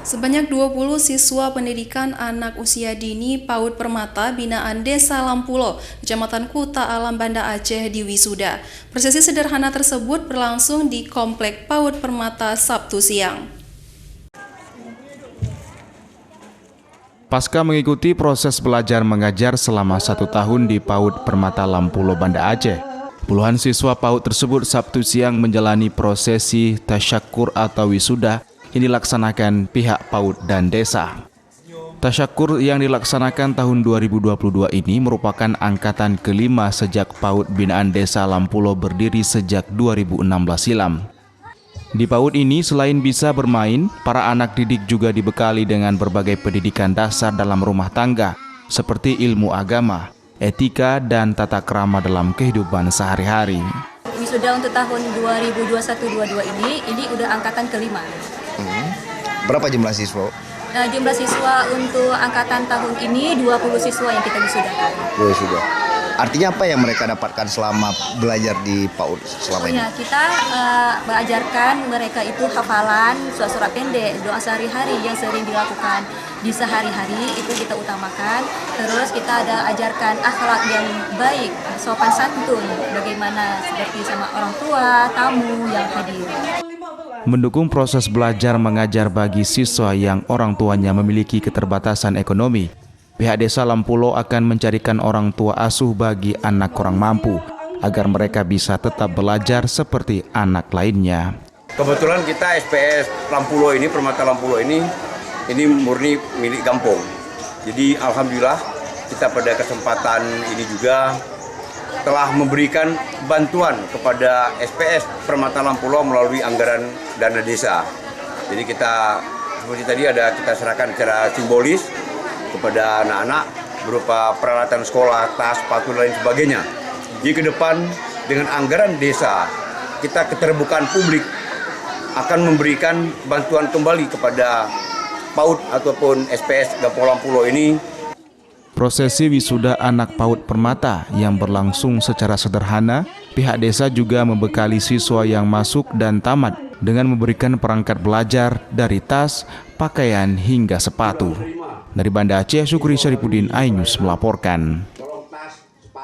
Sebanyak 20 siswa pendidikan anak usia dini PAUD Permata binaan Desa Lampulo, Kecamatan Kuta Alam, Banda Aceh diwisuda. Prosesi sederhana tersebut berlangsung di Komplek PAUD Permata Sabtu siang. Pasca mengikuti proses belajar mengajar selama 1 tahun di PAUD Permata Lampulo, Banda Aceh, puluhan siswa PAUD tersebut Sabtu siang menjalani prosesi tasyakur atau wisuda yang dilaksanakan pihak PAUD dan desa. Tasyakur yang dilaksanakan tahun 2022 ini merupakan angkatan kelima sejak PAUD binaan Desa Lampulo berdiri sejak 2016 silam. Di PAUD ini selain bisa bermain, para anak didik juga dibekali dengan berbagai pendidikan dasar dalam rumah tangga, seperti ilmu agama, etika, dan tata krama dalam kehidupan sehari-hari. Wisuda untuk tahun 2021-22 ini udah angkatan kelima. Berapa jumlah siswa? Nah, jumlah siswa untuk angkatan tahun ini 20 siswa yang kita wisudakan. Wisuda. Artinya apa yang mereka dapatkan selama belajar di PAUD selama ini? Ya, kita mengajarkan mereka itu hafalan, surat-surat pendek, doa sehari-hari yang sering dilakukan di sehari-hari itu kita utamakan. Terus kita ada ajarkan akhlak yang baik, sopan santun, bagaimana seperti sama orang tua, tamu yang hadir. Mendukung proses belajar mengajar bagi siswa yang orang tuanya memiliki keterbatasan ekonomi, pihak Desa Lampulo akan mencarikan orang tua asuh bagi anak kurang mampu agar mereka bisa tetap belajar seperti anak lainnya. Kebetulan kita SPS Lampulo ini, Permata Lampulo ini murni milik kampung. Jadi alhamdulillah kita pada kesempatan ini juga telah memberikan bantuan kepada SPS Permata Lampulo melalui anggaran dana desa. Jadi kita seperti tadi kita serahkan secara simbolis kepada anak-anak berupa peralatan sekolah, tas, sepatu, dan lain sebagainya. Jadi ke depan dengan anggaran desa, kita keterbukaan publik akan memberikan bantuan kembali kepada PAUD ataupun SPS Gampong Lampulo ini. Prosesi wisuda anak PAUD Permata yang berlangsung secara sederhana, pihak desa juga membekali siswa yang masuk dan tamat dengan memberikan perangkat belajar dari tas, pakaian hingga sepatu. Dari Banda Aceh, Syukri Syarifuddin, iNews melaporkan.